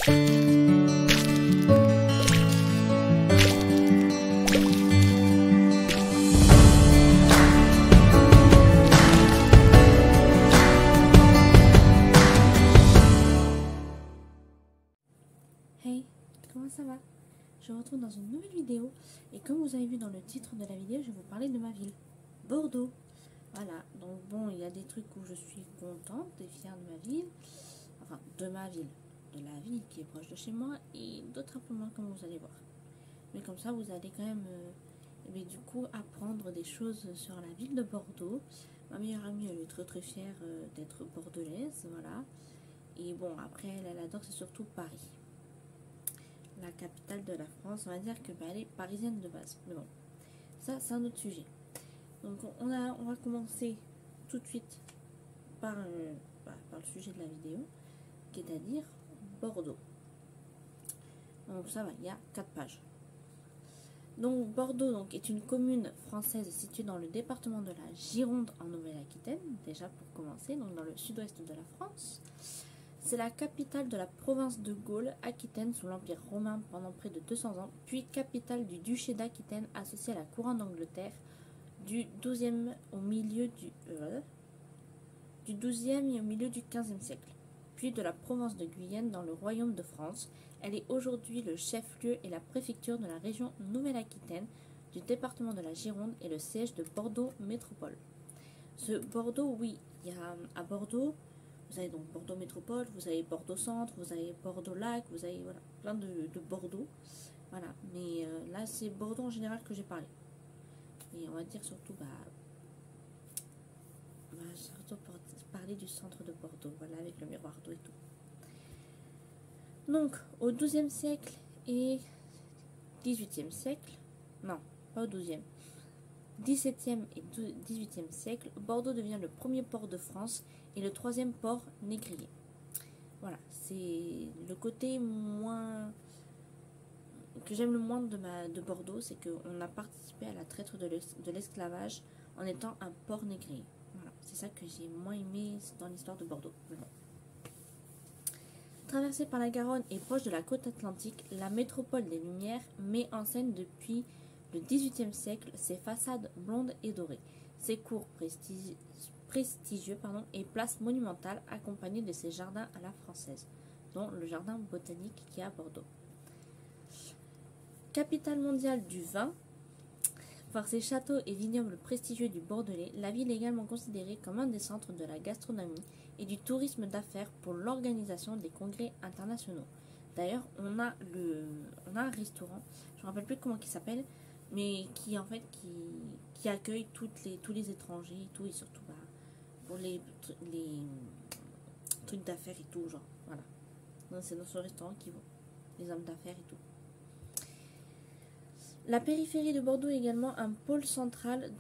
Hey, comment ça va? Je vous retrouve dans une nouvelle vidéo et comme vous avez vu dans le titre de la vidéo, je vais vous parler de ma ville, Bordeaux. Voilà, donc bon, il y a des trucs où je suis contente et fière de ma ville, enfin de ma ville, de la ville qui est proche de chez moi et d'autres un peu moins comme vous allez voir. Mais comme ça, vous allez quand même du coup apprendre des choses sur la ville de Bordeaux. Ma meilleure amie, elle est très fière d'être bordelaise, voilà. Et bon, après, elle adore, c'est surtout Paris. La capitale de la France, on va dire que elle est parisienne de base. Mais bon, ça c'est un autre sujet. Donc on va commencer tout de suite par le sujet de la vidéo, qui est à dire Bordeaux. Donc ça va, il y a 4 pages. Donc Bordeaux est une commune française située dans le département de la Gironde en Nouvelle-Aquitaine, déjà pour commencer, donc dans le sud-ouest de la France. C'est la capitale de la province de Gaule-Aquitaine sous l'Empire romain pendant près de 200 ans, puis capitale du duché d'Aquitaine associée à la couronne d'Angleterre du XIIe au milieu du XIIe et au milieu du XVe siècle, puis de la province de Guyenne dans le royaume de France. Elle est aujourd'hui le chef-lieu et la préfecture de la région Nouvelle-Aquitaine, du département de la Gironde et le siège de Bordeaux Métropole. Ce Bordeaux, oui, il y a à Bordeaux, vous avez donc Bordeaux Métropole, vous avez Bordeaux Centre, vous avez Bordeaux Lac, vous avez voilà, plein de Bordeaux. Voilà, mais là c'est Bordeaux en général que j'ai parlé. Et on va dire surtout, surtout pour parler du centre de Bordeaux, voilà, avec le miroir d'eau et tout. Donc, au XIIe siècle et XVIIIe siècle, non, pas au XIIe, XVIIe et XVIIIe siècle, Bordeaux devient le premier port de France et le troisième port négrier. Voilà, c'est le côté que j'aime le moins de Bordeaux, c'est qu'on a participé à la traite de l'esclavage en étant un port négrier. Voilà, c'est ça que j'ai moins aimé dans l'histoire de Bordeaux. Voilà. Traversée par la Garonne et proche de la côte atlantique, la métropole des Lumières met en scène depuis le XVIIIe siècle ses façades blondes et dorées, ses cours prestigieux et places monumentales accompagnées de ses jardins à la française, dont le jardin botanique qui est à Bordeaux. Capitale mondiale du vin, par ses châteaux et vignobles prestigieux du Bordelais, la ville est également considérée comme un des centres de la gastronomie et du tourisme d'affaires pour l'organisation des congrès internationaux. D'ailleurs, on a un restaurant, je ne me rappelle plus comment il s'appelle, mais qui en fait qui accueille tous les étrangers et tout, et surtout pour les trucs d'affaires et tout, genre voilà. C'est dans ce restaurant qui vont les hommes d'affaires et tout. La périphérie de Bordeaux est également un pôle central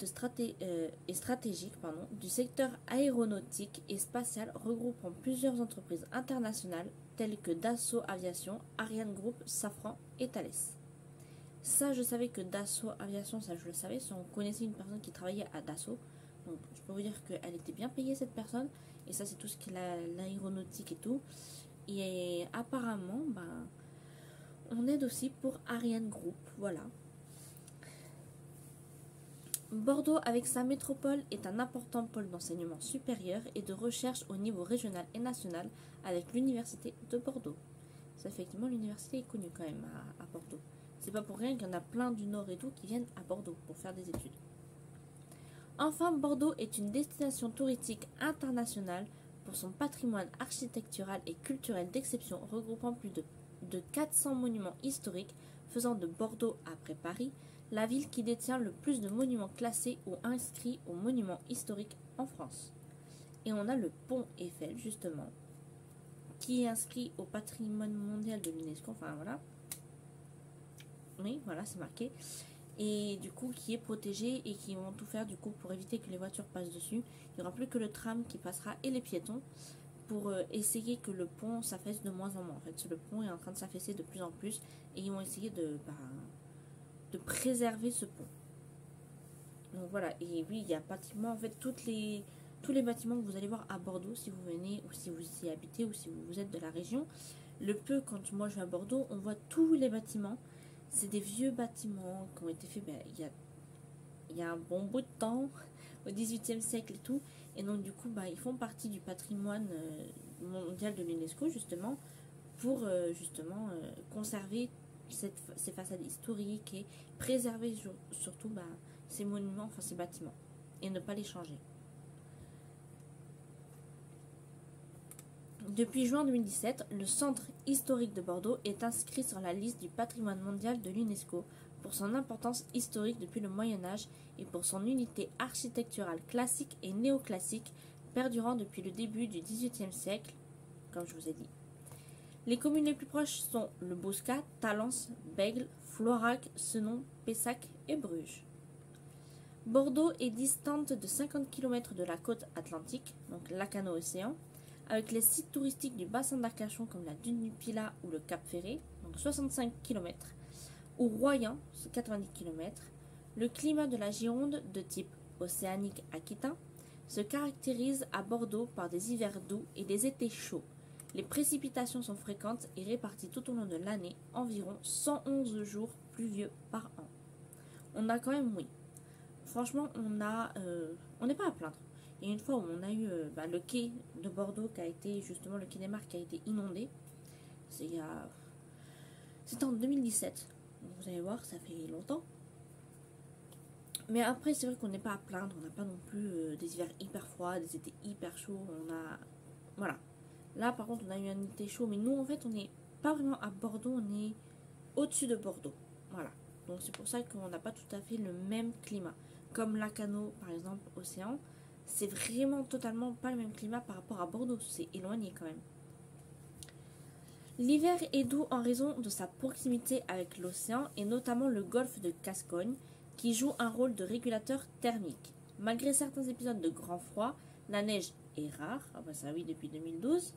et stratégique du secteur aéronautique et spatial regroupant plusieurs entreprises internationales telles que Dassault Aviation, Ariane Group, Safran et Thales. Ça, je savais que Dassault Aviation, ça je le savais, si on connaissait une personne qui travaillait à Dassault. Donc je peux vous dire qu'elle était bien payée cette personne. Et ça c'est tout ce qui est l'aéronautique et tout. Et apparemment, on aide aussi pour Ariane Group, voilà. Bordeaux, avec sa métropole, est un important pôle d'enseignement supérieur et de recherche au niveau régional et national avec l'université de Bordeaux. Ça, effectivement, l'université est connue quand même à Bordeaux. C'est pas pour rien qu'il y en a plein du Nord et tout qui viennent à Bordeaux pour faire des études. Enfin, Bordeaux est une destination touristique internationale pour son patrimoine architectural et culturel d'exception regroupant plus de 400 monuments historiques, faisant de Bordeaux, après Paris, la ville qui détient le plus de monuments classés ou inscrits aux monuments historiques en France. Et on a le pont Eiffel, justement, qui est inscrit au patrimoine mondial de l'UNESCO, enfin voilà. Oui, voilà, c'est marqué. Et du coup, qui est protégé et qui vont tout faire du coup pour éviter que les voitures passent dessus. Il n'y aura plus que le tram qui passera et les piétons pour essayer que le pont s'affaisse de moins en moins. En fait, le pont est en train de s'affaisser de plus en plus et ils vont essayer de préserver ce pont. Donc voilà, et oui, il y a pratiquement en fait tous les bâtiments que vous allez voir à Bordeaux si vous venez ou si vous y habitez ou si vous êtes de la région. le peu, quand moi je vais à Bordeaux, on voit tous les bâtiments. C'est des vieux bâtiments qui ont été faits il y a un bon bout de temps, au XVIIIe siècle et tout. Et donc du coup, ils font partie du patrimoine mondial de l'UNESCO, justement, pour conserver ces façades historiques et préserver surtout ces monuments, enfin ces bâtiments, et ne pas les changer. Depuis juin 2017, le centre historique de Bordeaux est inscrit sur la liste du patrimoine mondial de l'UNESCO pour son importance historique depuis le Moyen Âge et pour son unité architecturale classique et néoclassique perdurant depuis le début du XVIIIe siècle, comme je vous ai dit. Les communes les plus proches sont le Bouscat, Talence, Bègles, Floirac, Senon, Pessac et Bruges. Bordeaux est distante de 50 km de la côte atlantique, donc Lacanau-Océan, avec les sites touristiques du bassin d'Arcachon comme la dune du Pilat ou le Cap Ferré, donc 65 km, ou Royan, 90 km. Le climat de la Gironde, de type océanique aquitain, se caractérise à Bordeaux par des hivers doux et des étés chauds. Les précipitations sont fréquentes et réparties tout au long de l'année, environ 111 jours pluvieux par an. On a quand même, oui. Franchement, on n'est pas à plaindre. Il y a une fois où on a eu le quai de Bordeaux qui a été, justement, le quai des Marques qui a été inondé. C'était en 2017. Donc vous allez voir, ça fait longtemps. Mais après, c'est vrai qu'on n'est pas à plaindre. On n'a pas non plus des hivers hyper froids, des étés hyper chauds. Voilà. Là, par contre, on a eu un été chaud. Mais nous, en fait, on n'est pas vraiment à Bordeaux. On est au-dessus de Bordeaux. Voilà. Donc c'est pour ça qu'on n'a pas tout à fait le même climat. Comme Lacanau, par exemple, océan. C'est vraiment totalement pas le même climat par rapport à Bordeaux. C'est éloigné quand même. L'hiver est doux en raison de sa proximité avec l'océan et notamment le golfe de Gascogne qui joue un rôle de régulateur thermique. Malgré certains épisodes de grand froid, la neige est rare, ça oui depuis 2012.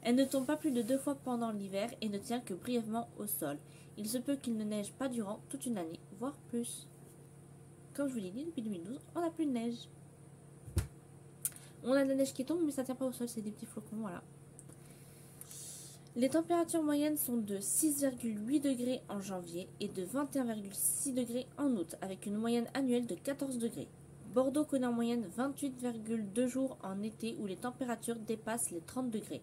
Elle ne tombe pas plus de 2 fois pendant l'hiver et ne tient que brièvement au sol. Il se peut qu'il ne neige pas durant toute une année, voire plus. Comme je vous l'ai dit, depuis 2012, on n'a plus de neige. On a de la neige qui tombe, mais ça ne tient pas au sol, c'est des petits flocons, voilà. Les températures moyennes sont de 6,8 degrés en janvier et de 21,6 degrés en août, avec une moyenne annuelle de 14 degrés. Bordeaux connaît en moyenne 28,2 jours en été où les températures dépassent les 30 degrés.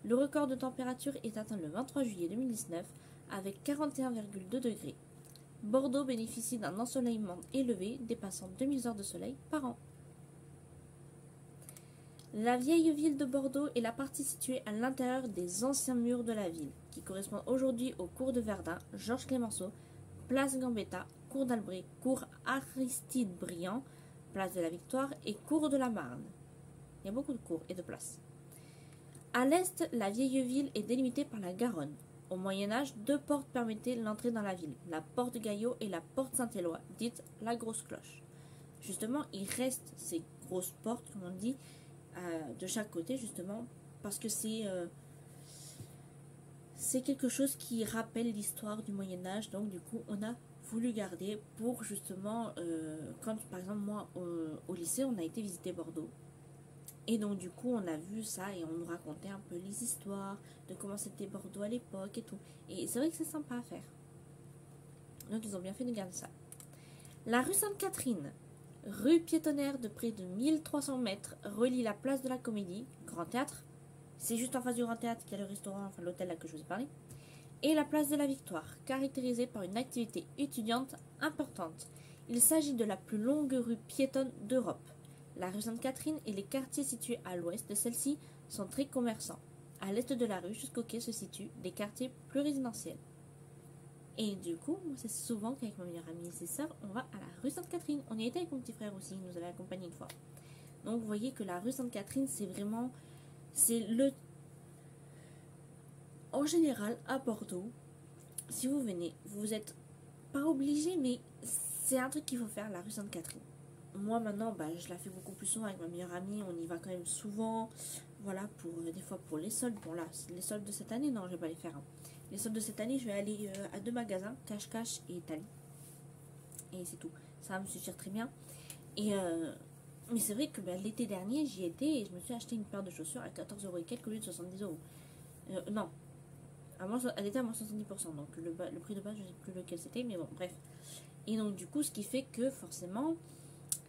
Le record de température est atteint le 23 juillet 2019 avec 41,2 degrés. Bordeaux bénéficie d'un ensoleillement élevé dépassant 2000 heures de soleil par an. La vieille ville de Bordeaux est la partie située à l'intérieur des anciens murs de la ville, qui correspondent aujourd'hui aux cours de Verdun, Georges Clemenceau, place Gambetta, cours d'Albret, cours Aristide Briand, place de la Victoire et cours de la Marne. Il y a beaucoup de cours et de places. À l'est, la vieille ville est délimitée par la Garonne. Au Moyen-Âge, 2 portes permettaient l'entrée dans la ville, la porte Gaillot et la porte Saint-Éloi, dite la Grosse Cloche. Justement, il reste ces grosses portes, comme on dit, de chaque côté, justement, parce que c'est quelque chose qui rappelle l'histoire du Moyen-Âge, donc du coup, on a voulu garder pour justement, quand par exemple, moi, au lycée, on a été visiter Bordeaux. Et donc du coup on a vu ça et on nous racontait un peu les histoires de comment c'était Bordeaux à l'époque et tout. Et c'est vrai que c'est sympa à faire. Donc ils ont bien fait de garder ça. La rue Sainte-Catherine, rue piétonnaire de près de 1300 mètres, relie la place de la Comédie, Grand Théâtre. C'est juste en face du Grand Théâtre qu'il y a le restaurant, enfin l'hôtel là que je vous ai parlé. Et la place de la Victoire, caractérisée par une activité étudiante importante. Il s'agit de la plus longue rue piétonne d'Europe. La rue Sainte-Catherine et les quartiers situés à l'ouest de celle-ci sont très commerçants. À l'est de la rue, jusqu'au quai, se situent des quartiers plus résidentiels. Et du coup, c'est souvent qu'avec ma meilleure amie et ses sœurs, on va à la rue Sainte-Catherine. On y était avec mon petit frère aussi, il nous avait accompagnés une fois. Donc vous voyez que la rue Sainte-Catherine, c'est vraiment... En général, à Bordeaux, si vous venez, vous n'êtes pas obligé, mais c'est un truc qu'il faut faire, la rue Sainte-Catherine. Moi maintenant je la fais beaucoup plus souvent avec ma meilleure amie, on y va quand même souvent, voilà, pour des fois pour les soldes. Bon là, les soldes de cette année, non, je vais pas les faire. Les soldes de cette année, je vais aller à 2 magasins, Cache-Cache et Tali. Et c'est tout, ça va me suffire très bien. Et mais c'est vrai que l'été dernier, j'y étais et je me suis acheté une paire de chaussures à 14 € et quelques au lieu de 70 €. Non, Elle était à moins 70%. Donc le prix de base, je ne sais plus lequel c'était, mais bon, bref. Et donc du coup, ce qui fait que forcément,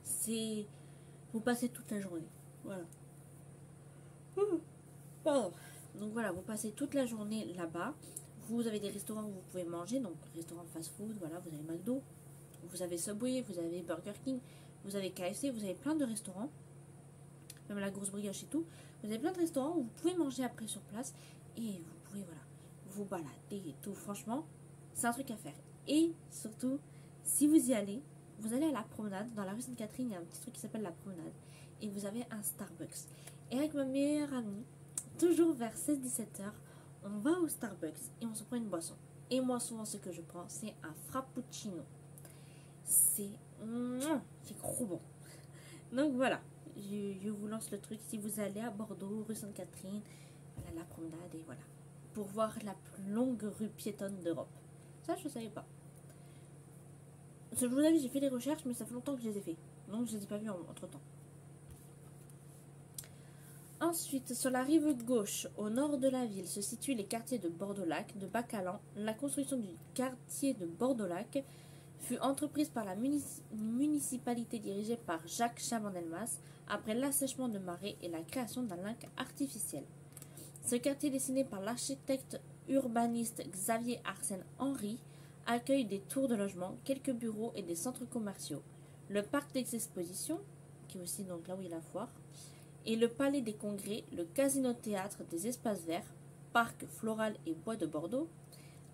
c'est... Vous passez toute la journée. Voilà. Pardon. Donc voilà, vous passez toute la journée là-bas. Vous avez des restaurants où vous pouvez manger, donc restaurants fast-food, voilà, vous avez McDo, vous avez Subway, vous avez Burger King, vous avez KFC, vous avez plein de restaurants, même la grosse brioche et tout. Vous avez plein de restaurants où vous pouvez manger après sur place et vous pouvez, voilà, vous balader et tout. Franchement, c'est un truc à faire. Et surtout, si vous y allez, vous allez à la promenade. Dans la rue Sainte-Catherine, il y a un petit truc qui s'appelle la promenade. Et vous avez un Starbucks. Et avec ma meilleure amie, toujours vers 16-17 heures, on va au Starbucks et on se prend une boisson. Et moi, souvent, ce que je prends, c'est un frappuccino. C'est trop bon. Donc voilà, je vous lance le truc. Si vous allez à Bordeaux, rue Sainte-Catherine, voilà, la promenade et voilà. Pour voir la plus longue rue piétonne d'Europe. Ça, je ne savais pas. Je vous avais dit, j'ai fait des recherches, mais ça fait longtemps que je les ai fait. Donc, je ne les ai pas vus entre temps. Ensuite, sur la rive gauche, au nord de la ville, se situent les quartiers de Bordeaux-Lac, de Bacalan. La construction du quartier de Bordeaux-Lac fut entreprise par la municipalité dirigée par Jacques Chaban-Delmas après l'assèchement de marais et la création d'un lac artificiel. Ce quartier, dessiné par l'architecte urbaniste Xavier Arsène Henry, accueille des tours de logement, quelques bureaux et des centres commerciaux. Le parc des expositions, qui est aussi donc là où il y a la foire, et le palais des congrès, le casino-théâtre des espaces verts, parc floral et bois de Bordeaux,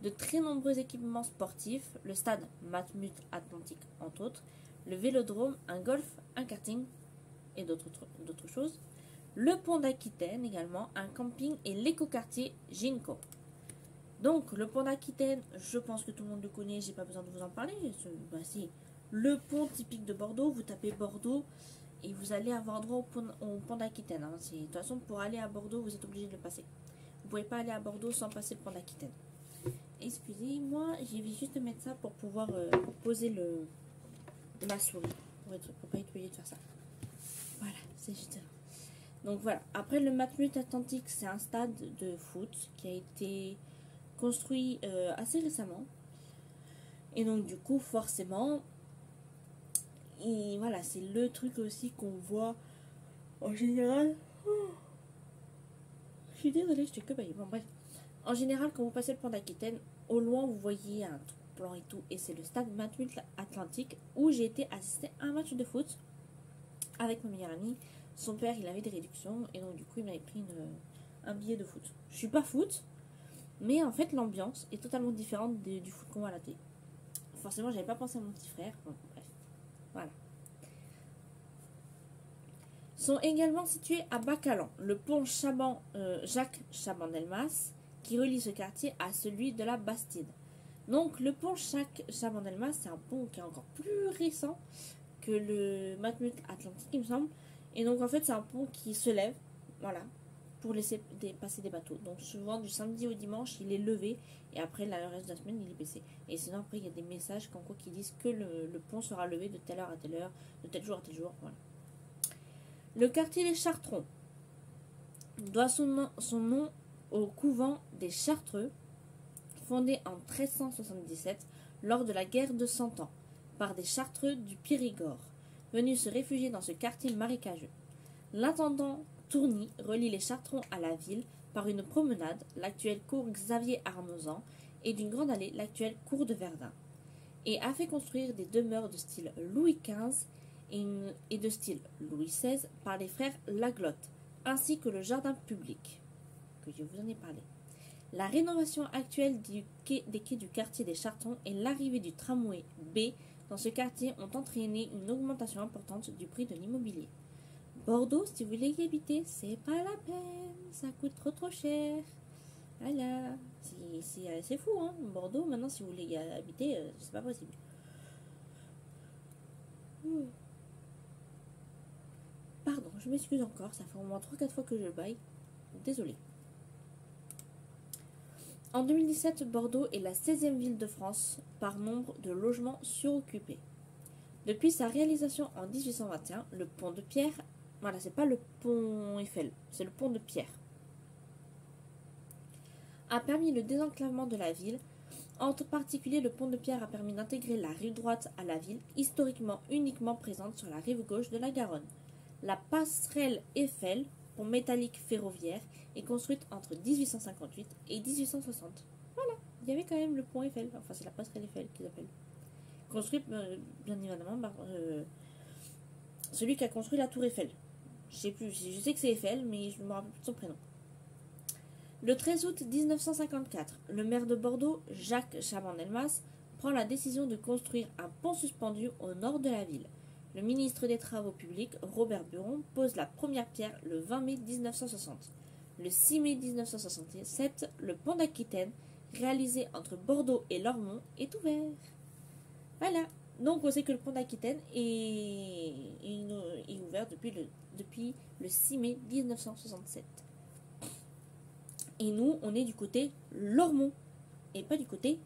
de très nombreux équipements sportifs, le stade Matmut Atlantique entre autres, le vélodrome, un golf, un karting et d'autres choses, le pont d'Aquitaine également, un camping et l'écoquartier Ginko. Donc le pont d'Aquitaine, je pense que tout le monde le connaît, j'ai pas besoin de vous en parler, c'est le pont typique de Bordeaux, vous tapez Bordeaux et vous allez avoir droit au pont d'Aquitaine. Hein. De toute façon, pour aller à Bordeaux, vous êtes obligé de le passer. Vous ne pouvez pas aller à Bordeaux sans passer le pont d'Aquitaine. Excusez-moi, j'ai juste mettre ça pour pouvoir poser ma souris. Pour pas être obligé de faire ça. Voilà, c'est juste ça. Donc voilà. Après, le Matmut Atlantique, c'est un stade de foot qui a été construit assez récemment. Et donc, du coup, forcément... Et voilà, c'est le truc aussi qu'on voit en général. Je suis désolée, je t'ai que baillé. Bon, bref. En général, quand vous passez le pont d'Aquitaine, au loin, vous voyez un truc blanc et tout. Et c'est le stade Matmut Atlantique où j'ai été assister à un match de foot avec ma meilleure amie. Son père, il avait des réductions. Et donc, du coup, il m'avait pris un billet de foot. Je suis pas foot, mais en fait, l'ambiance est totalement différente du foot qu'on voit à la télé. Forcément, j'avais pas pensé à mon petit frère. Bon, bref. Voilà. Sont également situés à Bacalan, le pont Jacques Chaban-Delmas, qui relie ce quartier à celui de la Bastide. Donc le pont Jacques Chaban-Delmas, c'est un pont qui est encore plus récent que le Matmut Atlantique, il me semble. Et donc en fait, c'est un pont qui se lève, voilà, pour laisser passer des bateaux. Donc souvent du samedi au dimanche, il est levé et après le reste de la semaine, il est baissé. Et sinon après, il y a des messages comme quoi qui disent que le pont sera levé de telle heure à telle heure, de tel jour à tel jour, voilà. Le quartier des Chartrons doit son nom au couvent des Chartreux, fondé en 1377 lors de la guerre de 100 ans, par des Chartreux du Périgord, venus se réfugier dans ce quartier marécageux. L'intendant Tourny relie les Chartrons à la ville par une promenade, l'actuelle cour Xavier Arnozan, et d'une grande allée, l'actuelle cour de Verdun, et a fait construire des demeures de style Louis XV et de style Louis XVI par les frères Laglotte, ainsi que le jardin public, que je vous en ai parlé. La rénovation actuelle des quais du quartier des Chartrons et l'arrivée du tramway B dans ce quartier ont entraîné une augmentation importante du prix de l'immobilier. Bordeaux, si vous voulez y habiter, c'est pas la peine, ça coûte trop cher. Voilà, c'est fou, hein. Bordeaux, maintenant, si vous voulez y habiter, c'est pas possible. Pardon, je m'excuse encore, ça fait au moins 3-4 fois que je le baille. Désolée. En 2017, Bordeaux est la 16e ville de France par nombre de logements suroccupés. Depuis sa réalisation en 1821, le pont de Pierre, voilà, c'est pas le pont Eiffel, c'est le pont de Pierre, a permis le désenclavement de la ville. En particulier, le pont de pierre a permis d'intégrer la rive droite à la ville, historiquement uniquement présente sur la rive gauche de la Garonne. La passerelle Eiffel, pont métallique ferroviaire, est construite entre 1858 et 1860. Voilà, il y avait quand même le pont Eiffel, enfin c'est la passerelle Eiffel qu'ils appellent. Construite bien évidemment par celui qui a construit la tour Eiffel. Je sais plus, je sais que c'est Eiffel, mais je ne me rappelle plus de son prénom. Le 13 août 1954, le maire de Bordeaux, Jacques Chaban-Delmas, prend la décision de construire un pont suspendu au nord de la ville. Le ministre des Travaux publics, Robert Buron, pose la première pierre le 20 mai 1960. Le 6 mai 1967, le pont d'Aquitaine, réalisé entre Bordeaux et Lormont, est ouvert. Voilà. Donc on sait que le pont d'Aquitaine est ouvert depuis le 6 mai 1967. Et nous, on est du côté Lormont et pas du côté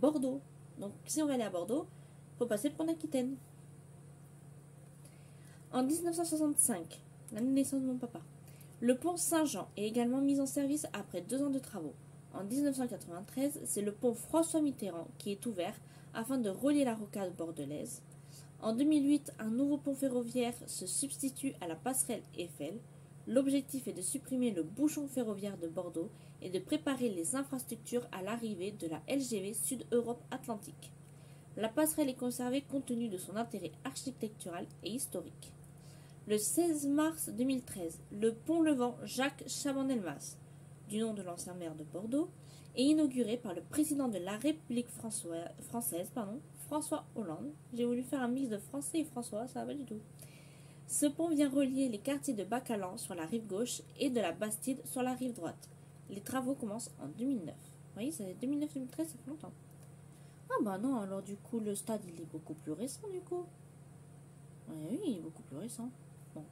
Bordeaux. Donc si on va aller à Bordeaux, il faut passer le pont d'Aquitaine. En 1965, l'année de naissance de mon papa, le pont Saint-Jean est également mis en service après 2 ans de travaux. En 1993, c'est le pont François Mitterrand qui est ouvert afin de relier la rocade bordelaise. En 2008, un nouveau pont ferroviaire se substitue à la passerelle Eiffel. L'objectif est de supprimer le bouchon ferroviaire de Bordeaux et de préparer les infrastructures à l'arrivée de la LGV Sud-Europe Atlantique. La passerelle est conservée compte tenu de son intérêt architectural et historique. Le 16 mars 2013, le pont levant Jacques Chaban-Delmas, du nom de l'ancien maire de Bordeaux, est inauguré par le président de la République française, François Hollande. J'ai voulu faire un mix de français et François, ça va pas du tout. Ce pont vient relier les quartiers de Bacalan sur la rive gauche et de la Bastide sur la rive droite. Les travaux commencent en 2009. Vous voyez, c'est 2009-2013, ça fait longtemps. Ah bah non, alors du coup, le stade, il est beaucoup plus récent, du coup. Oui, il est beaucoup plus récent. Bon.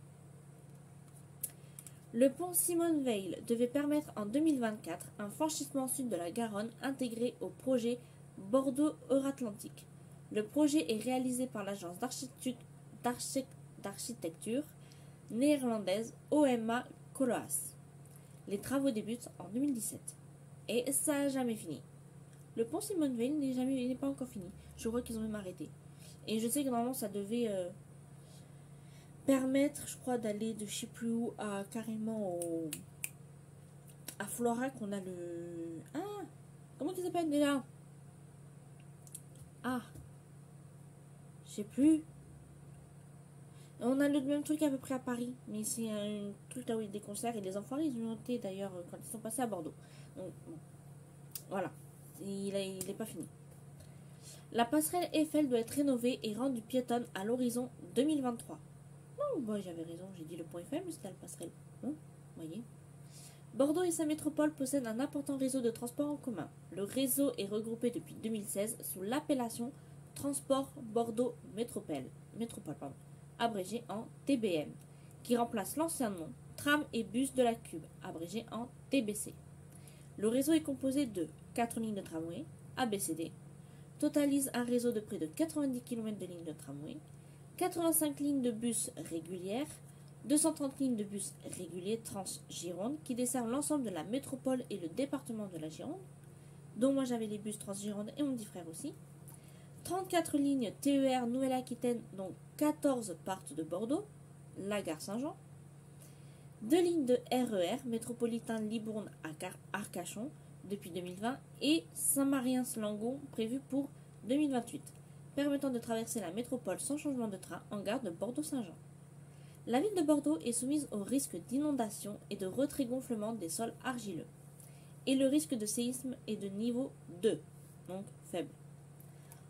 Le pont Simone Veil devait permettre en 2024 un franchissement sud de la Garonne intégré au projet Bordeaux-Euratlantique. Le projet est réalisé par l'agence d'architecture néerlandaise OMA Coloas. Les travaux débutent en 2017 et ça n'a jamais fini. Le pont Simone Veil n'est pas encore fini. Je crois qu'ils ont même arrêté. Et je sais que normalement ça devait permettre, je crois, d'aller de je sais plus où à carrément à Florac. On a le comment il s'appelle déjà? Je sais plus. On a le même truc à peu près à Paris, mais c'est un truc là où il y a des concerts et les enfoirés ils ont noté d'ailleurs quand ils sont passés à Bordeaux. Donc bon, voilà, il n'est pas fini. La passerelle Eiffel doit être rénovée et rendue piétonne à l'horizon 2023. Non, bon, j'avais raison, j'ai dit le pont Eiffel, mais c'était la passerelle. Bon, voyez. Bordeaux et sa métropole possèdent un important réseau de transport en commun. Le réseau est regroupé depuis 2016 sous l'appellation Transport Bordeaux Métropole, abrégé en TBM, qui remplace l'ancien nom Tram et Bus de la Cube, abrégé en TBC. Le réseau est composé de 4 lignes de tramway, ABCD, totalise un réseau de près de 90 km de lignes de tramway, 85 lignes de bus régulières, 230 lignes de bus réguliers Trans-Gironde qui desservent l'ensemble de la métropole et le département de la Gironde, dont moi j'avais les bus Trans-Gironde et mon petit frère aussi, 34 lignes TER Nouvelle-Aquitaine, dont 14 partent de Bordeaux, la gare Saint-Jean, 2 lignes de RER métropolitain Libourne à Arcachon depuis 2020 et Saint-Marien-Langon prévu pour 2028, permettant de traverser la métropole sans changement de train en gare de Bordeaux-Saint-Jean. La ville de Bordeaux est soumise au risque d'inondation et de retrait-gonflement des sols argileux. Et le risque de séisme est de niveau 2, donc faible.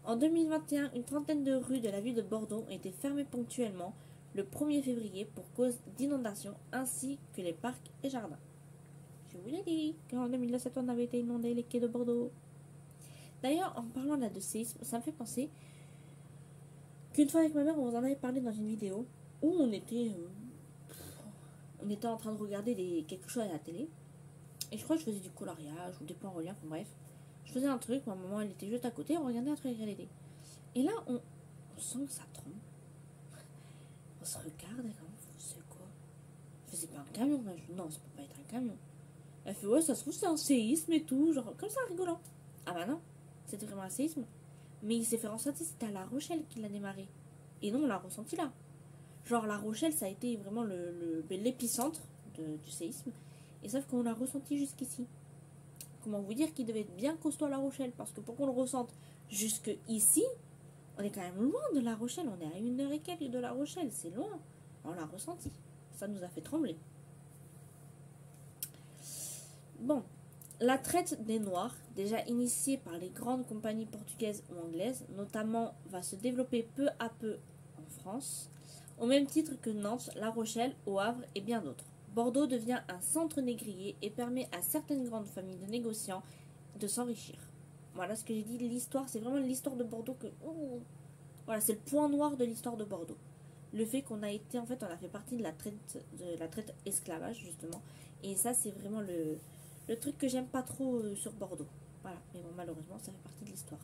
En 2021, une trentaine de rues de la ville de Bordeaux ont été fermées ponctuellement le 1er février pour cause d'inondations ainsi que les parcs et jardins. Je vous l'ai dit qu'en 2017 on avait été inondé les quais de Bordeaux. D'ailleurs, en parlant là de séisme, ça me fait penser qu'une fois avec ma mère, on vous en avait parlé dans une vidéo où on était en train de regarder quelque chose à la télé. Et je crois que je faisais du coloriage ou des plans reliés, enfin bref. Je faisais un truc, ma maman elle était juste à côté, on regardait un truc avec elle. Et là, on sent que ça tremble. On se regarde et comme, c'est quoi? C'est pas un camion, non, ça peut pas être un camion. Elle fait ouais, ça se trouve c'est un séisme et tout, genre comme ça rigolant. Ah bah non, c'était vraiment un séisme. Mais il s'est fait ressentir, c'était à La Rochelle qu'il a démarré. Et non, on l'a ressenti là. Genre La Rochelle, ça a été vraiment l'épicentre du séisme. Et sauf qu'on l'a ressenti jusqu'ici. Comment vous dire qu'il devait être bien costaud à La Rochelle, parce que pour qu'on le ressente jusque ici, on est quand même loin de La Rochelle. On est à 1 heure et quelques de La Rochelle, c'est loin. On l'a ressenti. Ça nous a fait trembler. Bon, la traite des Noirs, déjà initiée par les grandes compagnies portugaises ou anglaises, notamment, va se développer peu à peu en France, au même titre que Nantes, La Rochelle, Au Havre et bien d'autres. Bordeaux devient un centre négrier et permet à certaines grandes familles de négociants de s'enrichir. Voilà ce que j'ai dit, l'histoire, c'est vraiment l'histoire de Bordeaux que... Voilà, c'est le point noir de l'histoire de Bordeaux. Le fait qu'on a été, en fait, on a fait partie de la traite esclavage, justement. Et ça, c'est vraiment le truc que j'aime pas trop sur Bordeaux. Voilà, mais bon, malheureusement, ça fait partie de l'histoire.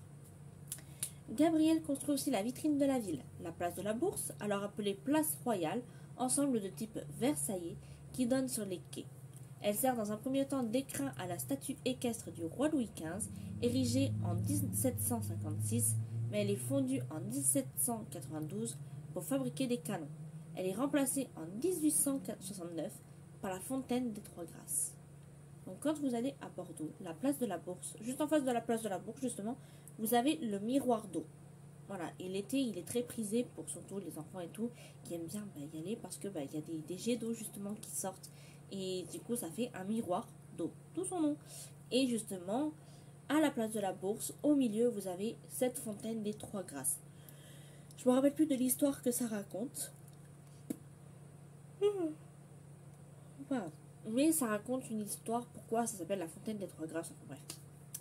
Gabriel construit aussi la vitrine de la ville, la place de la Bourse, alors appelée place royale, ensemble de type versaillais, qui donne sur les quais. Elle sert dans un premier temps d'écrin à la statue équestre du roi Louis XV, érigée en 1756, mais elle est fondue en 1792 pour fabriquer des canons. Elle est remplacée en 1869 par la fontaine des Trois Grâces. Donc quand vous allez à Bordeaux, la place de la Bourse, juste en face de la place de la Bourse justement, vous avez le miroir d'eau. Voilà, et l'été il est très prisé pour surtout les enfants et tout qui aiment bien y aller parce que il y a des jets d'eau justement qui sortent et du coup ça fait un miroir d'eau, tout son nom. Et justement, à la place de la Bourse, au milieu vous avez cette fontaine des Trois Grâces. Je me rappelle plus de l'histoire que ça raconte. Voilà. Mais ça raconte une histoire, pourquoi ça s'appelle la fontaine des Trois Grâces. Enfin, bref.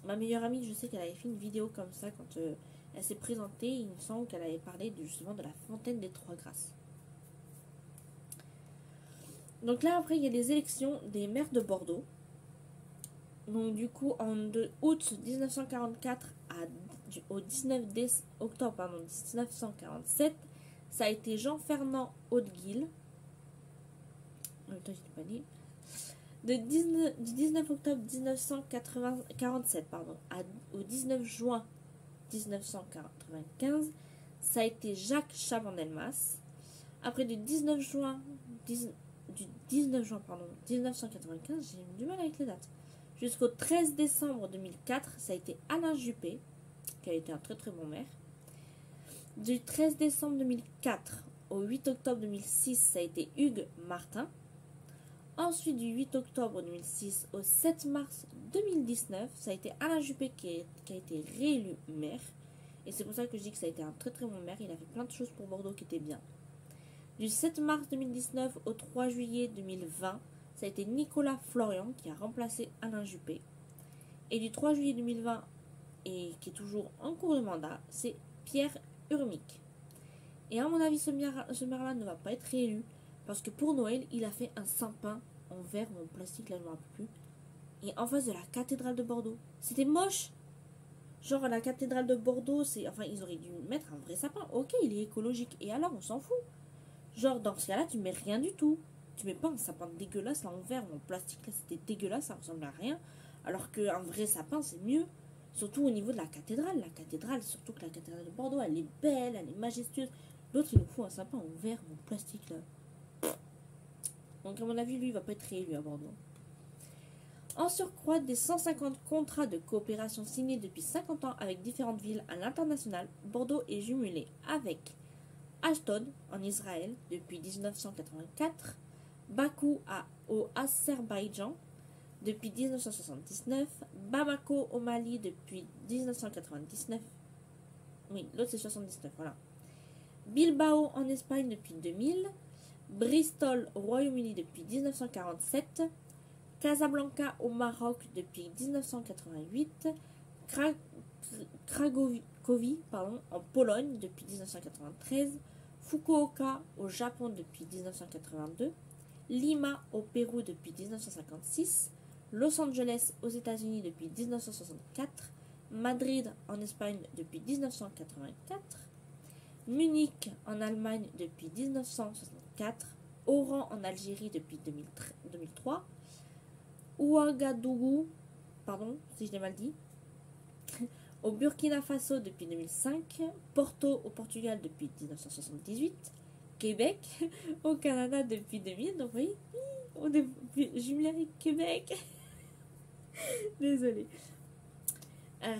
Ma meilleure amie, je sais qu'elle avait fait une vidéo comme ça quand elle s'est présentée. Il me semble qu'elle avait parlé justement de la fontaine des Trois Grâces. Donc là, après, il y a les élections des maires de Bordeaux. Donc du coup, août 1944 au 19 octobre 1947, ça a été Jean-Fernand Hauteguille. En même temps, j'étais pas née. Du 19 octobre 1947 au 19 juin 1995, ça a été Jacques Chaban-Delmas. Après du 19 juin 1995, j'ai du mal avec les dates. Jusqu'au 13 décembre 2004, ça a été Alain Juppé, qui a été un très très bon maire. Du 13 décembre 2004 au 8 octobre 2006, ça a été Hugues Martin. Ensuite, du 8 octobre 2006 au 7 mars 2019, ça a été Alain Juppé qui a été réélu maire. Et c'est pour ça que je dis que ça a été un très très bon maire. Il a fait plein de choses pour Bordeaux qui étaient bien. Du 7 mars 2019 au 3 juillet 2020, ça a été Nicolas Florian qui a remplacé Alain Juppé. Et du 3 juillet 2020, et qui est toujours en cours de mandat, c'est Pierre Urmic. Et à mon avis, ce maire-là ne va pas être réélu. Parce que pour Noël, il a fait un sapin en verre ou en plastique, là je ne me rappelle plus. Et en face de la cathédrale de Bordeaux. C'était moche. Genre la cathédrale de Bordeaux, ils auraient dû mettre un vrai sapin. Ok, il est écologique. Et alors, on s'en fout. Genre dans ce cas-là, tu mets rien du tout. Tu mets pas un sapin dégueulasse là en verre ou en plastique. Là c'était dégueulasse, ça ressemble à rien. Alors qu'un vrai sapin, c'est mieux. Surtout au niveau de la cathédrale. La cathédrale, surtout que la cathédrale de Bordeaux, elle est belle, elle est majestueuse. L'autre, il nous fout un sapin en verre ou en plastique là. Donc à mon avis, lui, il va pas être réélu à Bordeaux. En surcroît des 150 contrats de coopération signés depuis 50 ans avec différentes villes à l'international, Bordeaux est jumelé avec Ashdod en Israël depuis 1984, Bakou au Azerbaïdjan depuis 1979, Bamako au Mali depuis 1999. Oui, l'autre c'est 79, voilà. Bilbao en Espagne depuis 2000, Bristol au Royaume-Uni depuis 1947, Casablanca au Maroc depuis 1988, Cracovie en Pologne depuis 1993, Fukuoka au Japon depuis 1982, Lima au Pérou depuis 1956, Los Angeles aux États-Unis depuis 1964, Madrid en Espagne depuis 1984, Munich en Allemagne depuis 1964, Oran en Algérie depuis 2003, Ouagadougou, pardon si je l'ai mal dit, au Burkina Faso depuis 2005, Porto au Portugal depuis 1978, Québec au Canada depuis 2000. Donc oui, on est jumelé avec Québec. Désolée.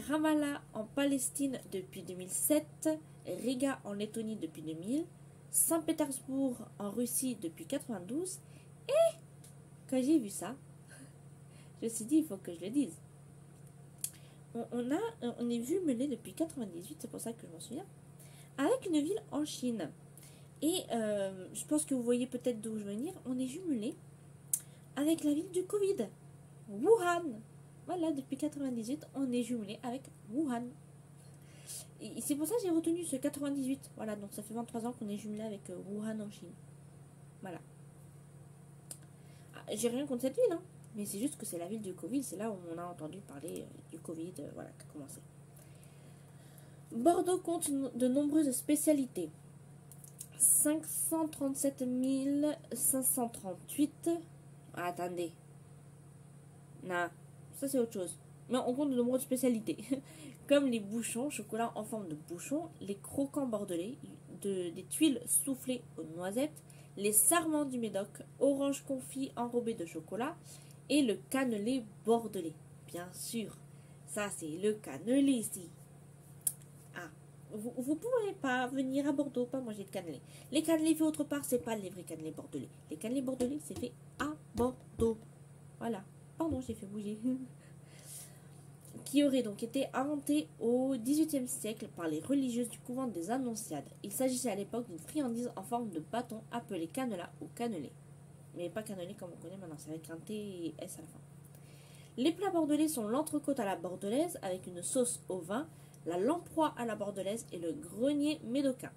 Ramallah en Palestine depuis 2007, Riga en Lettonie depuis 2000, Saint-Pétersbourg en Russie depuis 92. Et quand j'ai vu ça, je me suis dit il faut que je le dise. On est jumelé depuis 98, c'est pour ça que je m'en souviens, avec une ville en Chine. Et je pense que vous voyez peut-être d'où je veux venir. On est jumelé avec la ville du Covid, Wuhan. Voilà, depuis 98, on est jumelé avec Wuhan. Et c'est pour ça que j'ai retenu ce 98. Voilà, donc ça fait 23 ans qu'on est jumelé avec Wuhan en Chine. Voilà. Ah, j'ai rien contre cette ville, hein, mais c'est juste que c'est la ville du Covid. C'est là où on a entendu parler du Covid, voilà, qui a commencé. Bordeaux compte de nombreuses spécialités. 537 538. Ah, attendez. Non, ça c'est autre chose. Mais on compte de nombreuses spécialités. Comme les bouchons, chocolat en forme de bouchon, les croquants bordelais, des tuiles soufflées aux noisettes, les sarments du Médoc, orange confit enrobé de chocolat et le cannelé bordelais. Bien sûr, ça c'est le cannelé ici. Vous ne pourrez pas venir à Bordeaux, pas manger de cannelé. Les cannelés faits autre part, c'est pas les vrais cannelés bordelais. Les cannelés bordelais, c'est fait à Bordeaux. Voilà. Pardon, j'ai fait bouger. Qui aurait donc été inventé au XVIIIe siècle par les religieuses du couvent des Annonciades. Il s'agissait à l'époque d'une friandise en forme de bâton appelé cannelas ou cannelé. Mais pas cannelé comme on connaît maintenant, c'est avec un T et S à la fin. Les plats bordelais sont l'entrecôte à la bordelaise avec une sauce au vin, la lamproie à la bordelaise et le grenier médocain.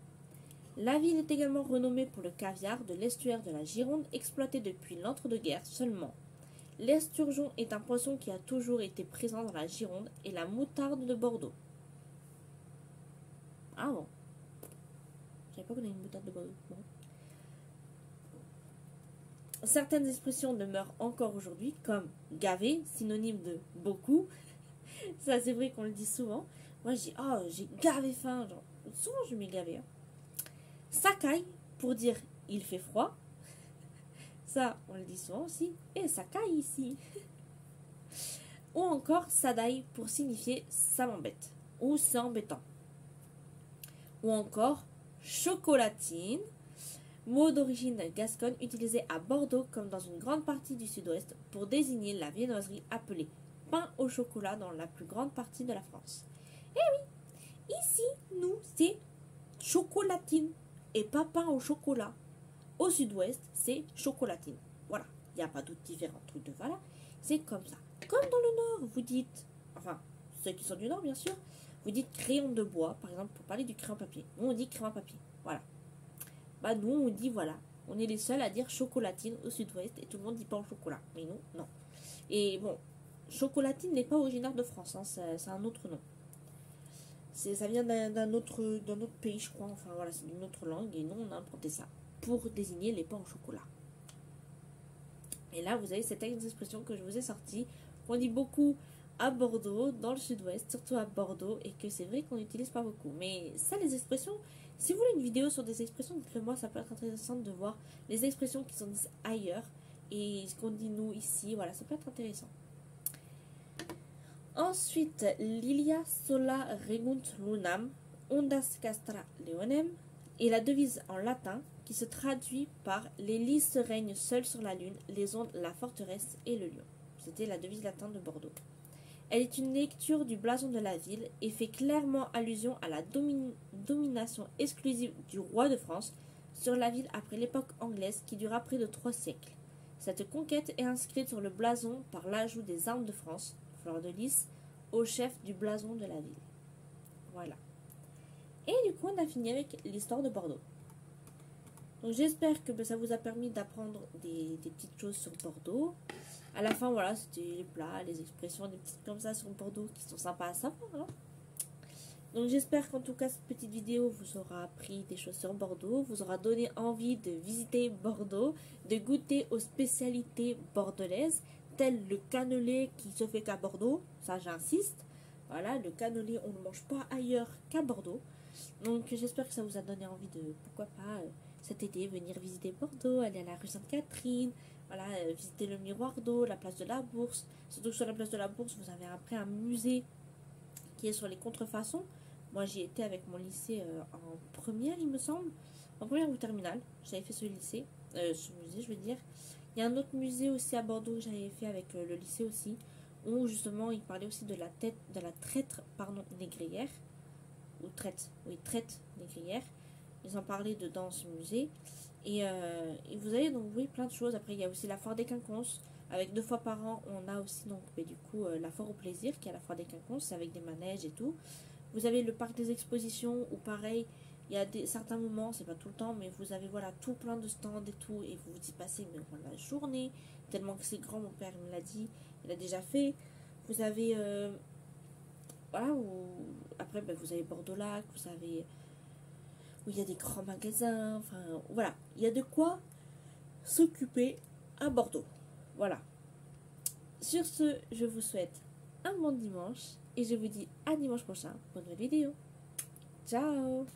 La ville est également renommée pour le caviar de l'estuaire de la Gironde exploité depuis l'entre-deux-guerres seulement. L'esturgeon est un poisson qui a toujours été présent dans la Gironde et la moutarde de Bordeaux. Ah bon. Je savais pas qu'on avait une moutarde de Bordeaux. Bon. Certaines expressions demeurent encore aujourd'hui comme gavé, synonyme de beaucoup. Ça c'est vrai qu'on le dit souvent. Moi, j'ai gavé faim. Genre, souvent, je m'ai gavé. Hein. Sakai, pour dire il fait froid. Ça, on le dit souvent aussi. Et ça caille ici. Ou encore sadai, pour signifier ça m'embête. Ou c'est embêtant. Ou encore chocolatine, mot d'origine gasconne utilisé à Bordeaux comme dans une grande partie du sud-ouest pour désigner la viennoiserie appelée pain au chocolat dans la plus grande partie de la France. Eh oui! Ici, nous, c'est chocolatine et pas pain au chocolat. Au sud-ouest, c'est chocolatine. Voilà, il n'y a pas d'autres différents trucs de voilà. C'est comme ça. Comme dans le nord, vous dites, enfin, ceux qui sont du nord, bien sûr, vous dites crayon de bois, par exemple, pour parler du crayon papier. Nous, on dit crayon papier. Voilà. Bah, nous, on dit voilà. On est les seuls à dire chocolatine au sud-ouest et tout le monde dit pain au chocolat. Mais nous, non. Et bon, chocolatine n'est pas originaire de France, hein, c'est un autre nom. Ça vient d'un autre pays, je crois. Enfin voilà, c'est d'une autre langue. Et nous, on a inventé ça pour désigner les pains au chocolat. Et là, vous avez cette expression que je vous ai sortie. On dit beaucoup à Bordeaux, dans le sud-ouest, surtout à Bordeaux. Et que c'est vrai qu'on n'utilise pas beaucoup. Mais ça, les expressions, si vous voulez une vidéo sur des expressions, dites-le moi, ça peut être intéressant de voir les expressions qui sont dites ailleurs. Et ce qu'on dit nous ici, voilà, ça peut être intéressant. Ensuite, Lilia sola regunt lunam, ondas castra leonem, et la devise en latin qui se traduit par les lys règnent seuls sur la lune, les ondes, la forteresse et le lion. C'était la devise latine de Bordeaux. Elle est une lecture du blason de la ville et fait clairement allusion à la domination exclusive du roi de France sur la ville après l'époque anglaise qui dura près de 3 siècles. Cette conquête est inscrite sur le blason par l'ajout des armes de France, fleur de lys, au chef du blason de la ville. Voilà. Et du coup, on a fini avec l'histoire de Bordeaux. Donc j'espère que ça vous a permis d'apprendre des petites choses sur Bordeaux. À la fin, voilà, c'était les plats, les expressions, des petites comme ça sur Bordeaux qui sont sympas à savoir. Hein. Donc j'espère qu'en tout cas, cette petite vidéo vous aura appris des choses sur Bordeaux, vous aura donné envie de visiter Bordeaux, de goûter aux spécialités bordelaises, tel le cannelé qui se fait qu'à Bordeaux, ça j'insiste. Voilà, le cannelé, on ne mange pas ailleurs qu'à Bordeaux. Donc j'espère que ça vous a donné envie de, pourquoi pas, cet été, venir visiter Bordeaux, aller à la rue Sainte-Catherine, voilà, visiter le Miroir d'eau, la place de la Bourse. Surtout que sur la place de la Bourse, vous avez après un musée qui est sur les contrefaçons. Moi j'y étais avec mon lycée en première, il me semble, en première ou terminale. J'avais fait ce lycée, ce musée je veux dire. Il y a un autre musée aussi à Bordeaux que j'avais fait avec le lycée aussi, où justement il parlait aussi de la traître négrière, ou traite, oui, traite négrière. Ils en parlaient dedans ce musée. Et vous avez donc oui plein de choses. Après il y a aussi la foire des quinconces. Avec 2 fois par an, on a aussi donc du coup la foire au plaisir qui est à la foire des quinconces, avec des manèges et tout. Vous avez le parc des expositions où pareil, il y a certains moments, c'est pas tout le temps, mais vous avez voilà tout plein de stands et tout, et vous y passez mais voilà, la journée, tellement que c'est grand, mon père me l'a dit, il a déjà fait. Vous avez voilà, après vous avez Bordeaux-Lac, vous avez où il y a des grands magasins, enfin voilà, il y a de quoi s'occuper à Bordeaux. Voilà. Sur ce, je vous souhaite un bon dimanche et je vous dis à dimanche prochain pour une nouvelle vidéo. Ciao!